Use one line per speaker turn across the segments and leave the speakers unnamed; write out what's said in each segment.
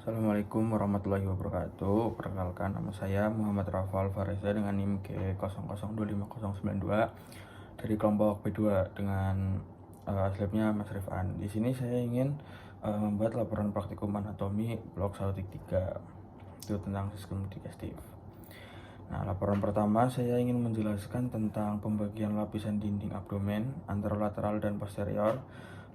Assalamualaikum warahmatullahi wabarakatuh. Perkenalkan, nama saya Muhammad Rafal Fareza dengan NIM G00250092 dari kelompok B2 dengan slabnya Mas Rifan. Di sini saya ingin membuat laporan praktikum anatomi blok 1.3 itu tentang sistem digestif. Nah, laporan pertama saya ingin menjelaskan tentang pembagian lapisan dinding abdomen antara lateral dan posterior,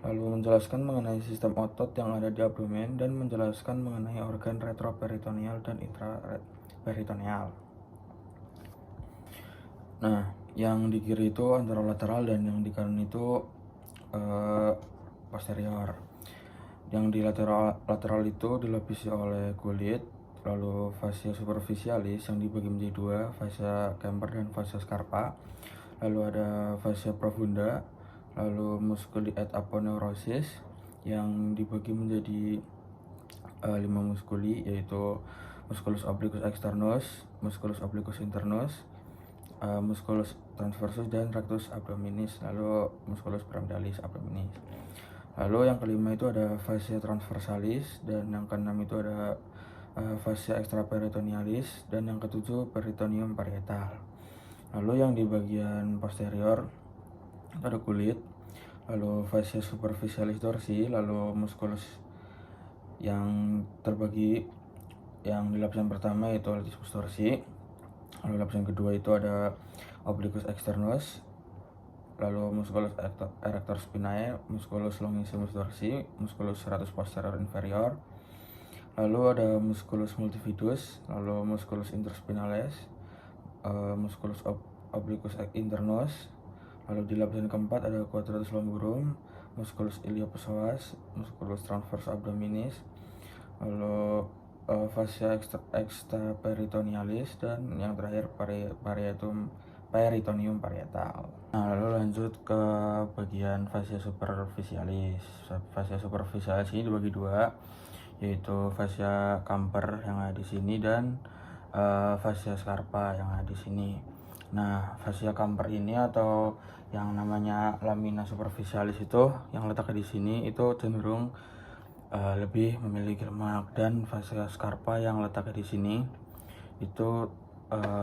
lalu menjelaskan mengenai sistem otot yang ada di abdomen, dan menjelaskan mengenai organ retroperitoneal dan intraperitoneal. Nah, yang di kiri itu antara lateral dan yang di kanan itu posterior. Yang di lateral itu dilapisi oleh kulit, lalu fascia superficialis yang dibagi menjadi dua, fascia camper dan fascia scarpa. Lalu ada fascia profunda, lalu musculi et aponeurosis yang dibagi menjadi 5 muskuli, yaitu musculus obliquus externus, musculus obliquus internus, musculus transversus dan rectus abdominis, lalu musculus pyramidalis abdominis. Lalu yang kelima itu ada fascia transversalis, dan yang keenam itu ada fascia extraperitonealis, dan yang ketujuh peritoneum parietal. Lalu yang di bagian posterior ada kulit, lalu fascia superficialis dorsi, lalu musculus yang terbagi, yang di lapisan pertama yaitu latissimus dorsi, lalu lapisan kedua itu ada obliquus externus, lalu musculus erector spinae, musculus longissimus dorsi, musculus serratus posterior inferior, lalu ada musculus multifidus, lalu musculus interspinales, musculus obliquus internus. Lalu di lapisan keempat ada quadratus lumborum, musculus iliopsoas, musculus transversus abdominis, lalu fascia extraperitonealis, dan yang terakhir peritoneum parietal. Nah, lalu lanjut ke bagian fascia superficialis. Fascia superficialis ini dibagi dua, yaitu fascia camper yang ada di sini dan fascia scarpa yang ada di sini. Nah, fascia camper ini atau yang namanya lamina superficialis itu yang letaknya di sini itu cenderung lebih memiliki lemak, dan fascia scarpa yang letaknya di sini itu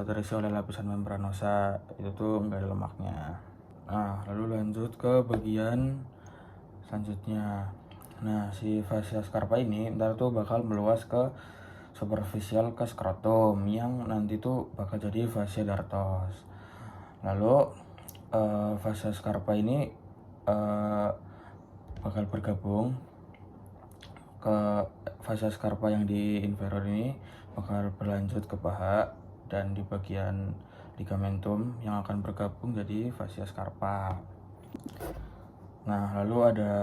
terisi oleh lapisan membranosa, itu tuh enggak ada lemaknya. Nah, lalu lanjut ke bagian selanjutnya. Nah, si fascia scarpa ini ntar tuh bakal meluas ke superficial ke skrotum yang nanti tuh bakal jadi fascia dartos. Lalu fascia scarpa ini bakal bergabung ke fascia scarpa yang di inferior ini, bakal berlanjut ke paha, dan di bagian ligamentum yang akan bergabung jadi fascia scarpa. Nah, lalu ada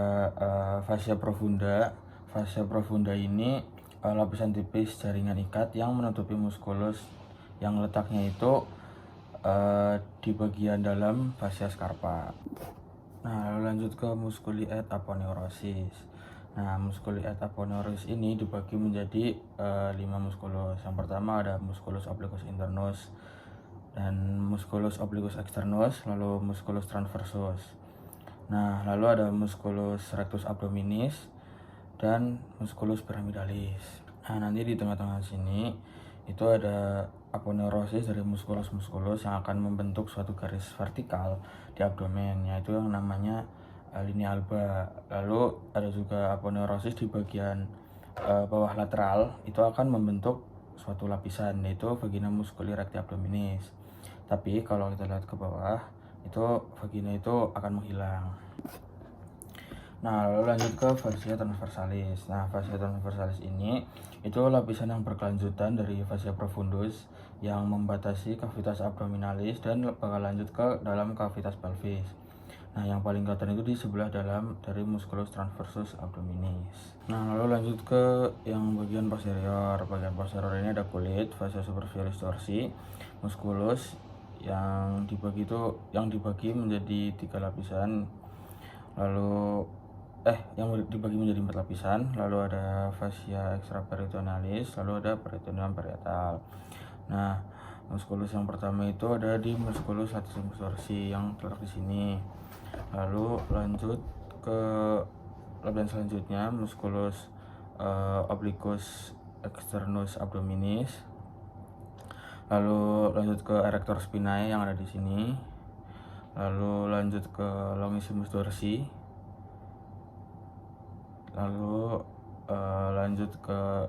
fascia profunda. Fascia profunda ini lapisan tipis jaringan ikat yang menutupi musculus yang letaknya itu di bagian dalam fascia scarpa. Nah, lalu lanjut ke musculi et aponeurosis. Nah, musculi et aponeurosis ini dibagi menjadi 5 musculus. Yang pertama ada musculus obliquus internus dan musculus obliquus externus, lalu musculus transversus. Nah, lalu ada musculus rectus abdominis dan musculus pyramidalis. Nah, nanti di tengah-tengah sini itu ada aponeurosis dari musculus yang akan membentuk suatu garis vertikal di abdomen, yaitu yang namanya linea alba. Lalu ada juga aponeurosis di bagian bawah lateral, itu akan membentuk suatu lapisan, yaitu vagina musculi recti abdominis. Tapi kalau kita lihat ke bawah, itu vagina itu akan menghilang. Nah, lalu lanjut ke fascia transversalis. Nah, fascia transversalis ini itu lapisan yang berkelanjutan dari fascia profundus yang membatasi cavitas abdominalis dan bakal lanjut ke dalam cavitas pelvis. Nah, yang paling kelihatan itu di sebelah dalam dari musculus transversus abdominis. Nah, lalu lanjut ke yang bagian posterior. Bagian posterior ini ada kulit, fascia superficialis dorsi, musculus yang dibagi menjadi 3 lapisan. Lalu yang dibagi menjadi 4 lapisan. Lalu ada fascia extraperitonealis, lalu ada peritoneum parietal. Nah, musculus yang pertama itu ada di musculus latissimus dorsi yang terletak di sini. Lalu lanjut ke lapisan selanjutnya, musculus obliquus externus abdominis. Lalu lanjut ke erector spinae yang ada di sini. Lalu lanjut ke longissimus dorsi. Lalu lanjut ke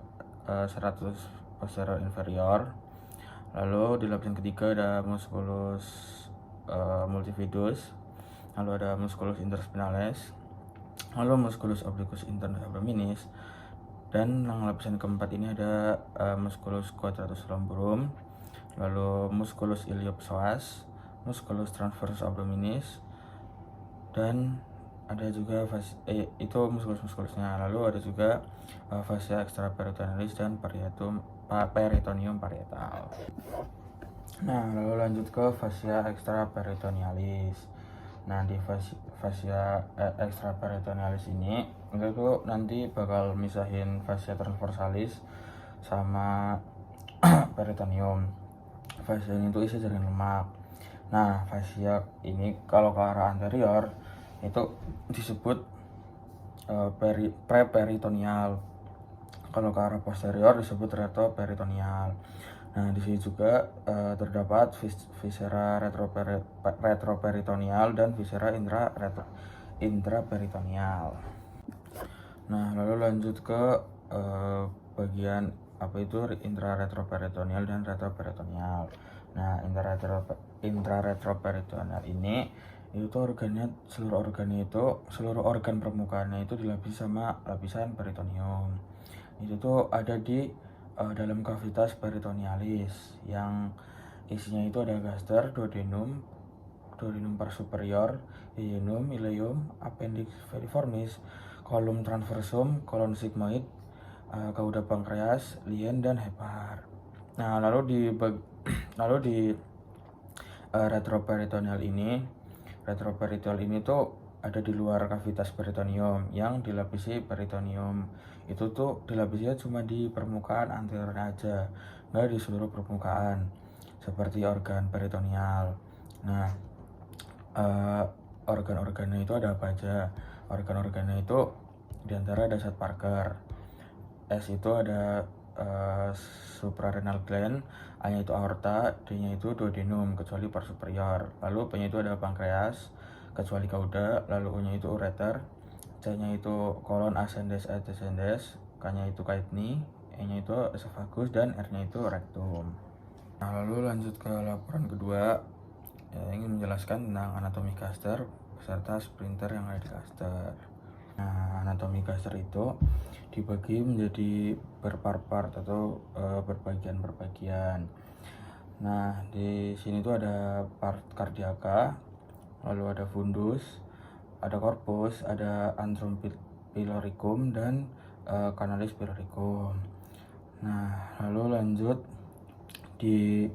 serratus posterior inferior. Lalu di lapisan ketiga ada musculus multifidus. Lalu ada musculus interspinalis. Lalu musculus obliquus internus abdominis. Dan yang lapisan keempat ini ada musculus quadratus lumborum. Lalu musculus iliopsoas, musculus transversus abdominis, dan ada juga itu muskulus-muskulusnya. Lalu ada juga fascia extraperitonealis dan peritoneum parietal. Nah, lalu lanjut ke fascia extraperitonealis. Nah, di fascia extraperitonealis ini itu nanti bakal misahin fascia transversalis sama peritoneum. Fascia ini tuh isi jaringan lemak. Nah, fascia ini kalau ke arah anterior itu disebut preperitoneal. Kalau ke arah posterior disebut retroperitoneal. Nah, di sini juga terdapat viscera retroperitoneal dan viscera intraperitoneal. Nah, lalu lanjut ke bagian apa itu intraretroperitoneal dan retroperitoneal. Nah, intraretroperitoneal ini itu seluruh organ permukaannya itu dilapisi sama lapisan peritoneum. Itu tuh ada di dalam kavitas peritonealis yang isinya itu ada gaster, duodenum pars superior, ileum, appendix feriformis, kolum transversum, kolon sigmoid, cauda pankreas, lien, dan hepar. Nah, lalu di retroperitoneal ini tuh ada di luar kavitas peritoneum yang dilapisi peritoneum. Itu tuh dilapisinya cuma di permukaan anteriornya aja, nggak di seluruh permukaan seperti organ peritoneal. Nah, organ-organnya itu ada apa aja? Organ-organnya itu diantara ada Seth Parker. S itu ada suprarenal gland, A-nya itu aorta, D-nya itu duodenum kecuali pars superior. Lalu P-nya itu ada pankreas kecuali cauda, lalu U-nya itu ureter, C-nya itu kolon ascendens descendens, K-nya itu kidney, E-nya itu esophagus, dan R-nya itu rectum. Nah, lalu lanjut ke laporan kedua, ingin menjelaskan tentang anatomi gaster beserta sphincter yang ada di gaster. Nah, anatomi gaster itu dibagi menjadi berpart-part atau berbagian-berbagian. Nah, di sini tuh ada part cardiaca, lalu ada fundus, ada corpus, ada antrum pyloricum, dan canalis pyloricum. Nah, lalu lanjut di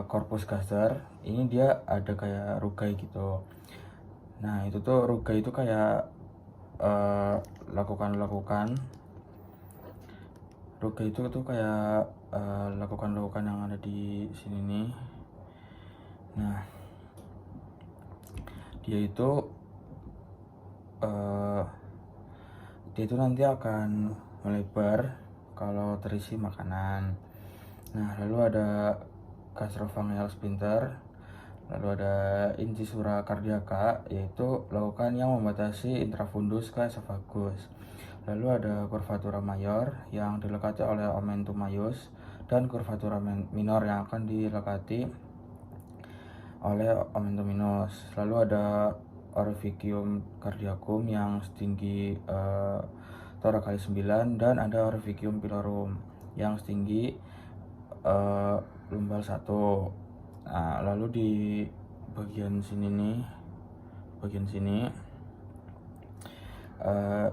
corpus gaster ini dia ada kayak rugai gitu. Nah, itu tuh rugai itu kayak lakukan rugai itu tuh kayak lakukan yang ada di sini nih. Nah, dia itu nanti akan melebar kalau terisi makanan. Nah, lalu ada gastropharyngeal sphincter, lalu ada incisura cardiaca, yaitu lakukan yang membatasi intrafundus ke esophagus. Lalu ada curvatura major yang dilekati oleh omentum majus, dan curvatura minor yang akan dilekati oleh omentum minus. Lalu ada orificium cardiacum yang setinggi tora kali 9, dan ada orificium pylorum yang setinggi lumbal 1. Nah, lalu di bagian sini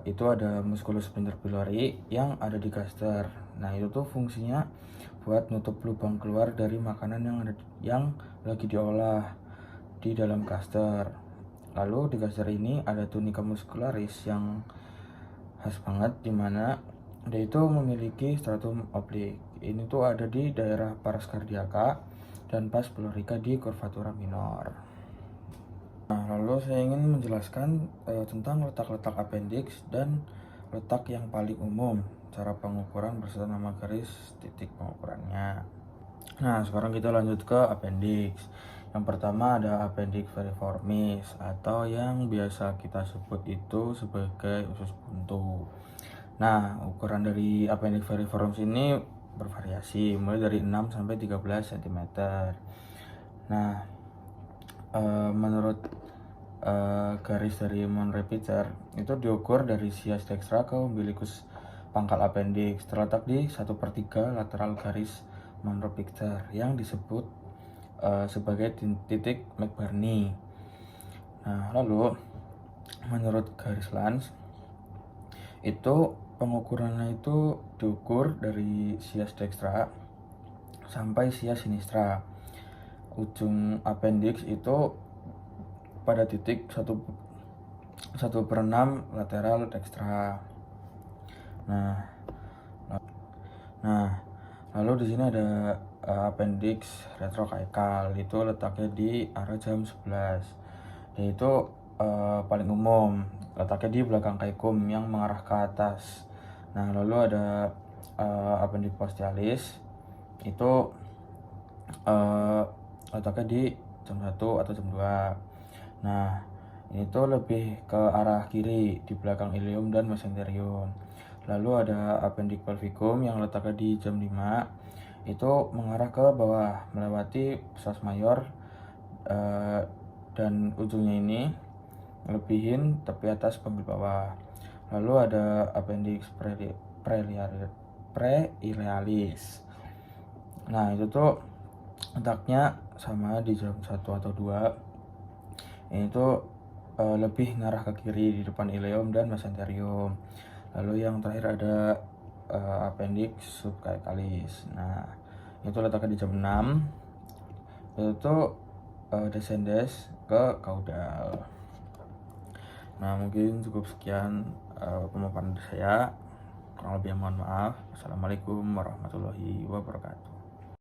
itu ada musculus sphincter pylori yang ada di gaster. Nah, itu tuh fungsinya buat nutup lubang keluar dari makanan yang lagi diolah di dalam gaster. Lalu di gaster ini ada tunica muscularis yang khas banget, dimana dia itu memiliki stratum oblik. Ini tuh ada di daerah pars cardiaca dan pars pleurica di curvatura minor. Nah, lalu saya ingin menjelaskan tentang letak-letak appendix dan letak yang paling umum, cara pengukuran beserta nama garis titik pengukurannya. Nah, sekarang kita lanjut ke appendix. Yang pertama ada appendix veriformis atau yang biasa kita sebut itu sebagai usus buntu. Nah, ukuran dari appendix veriformis ini bervariasi mulai dari 6 sampai 13 cm. Nah, menurut garis dari Monroe Pitcher itu diukur dari sias dextra ke umbilicus pangkal appendix, terletak di 1/3 lateral garis Monroe Pitcher yang disebut sebagai titik McBurney. Nah, lalu menurut garis Lange itu pengukurannya itu diukur dari sias dextra sampai sias sinistra. Ujung appendix itu pada titik 1/6 lateral dextra. Nah, lalu di sini ada appendix retrocaecal, itu letaknya di arah jam 11, yaitu paling umum, letaknya di belakang caecum yang mengarah ke atas. Nah, lalu ada appendix postialis, itu letaknya di jam 1 atau jam 2. Nah, ini tuh lebih ke arah kiri di belakang ileum dan mesenterium. Lalu ada appendix pelvicum yang letaknya di jam 5, itu mengarah ke bawah melewati psoas mayor dan ujungnya ini ngelebihin tepi atas pembuluh bawah. Lalu ada appendix preilealis. Nah, itu tuh letaknya sama di jam 1 atau 2. Ini tuh lebih ngarah ke kiri di depan ileum dan mesenterium. Lalu yang terakhir ada appendix subcaecalis. Nah, itu letaknya di jam 6. Itu tuh descendens ke caudal. Nah, mungkin cukup sekian pemaparan dari saya. Kurang lebih mohon maaf. Assalamualaikum warahmatullahi wabarakatuh.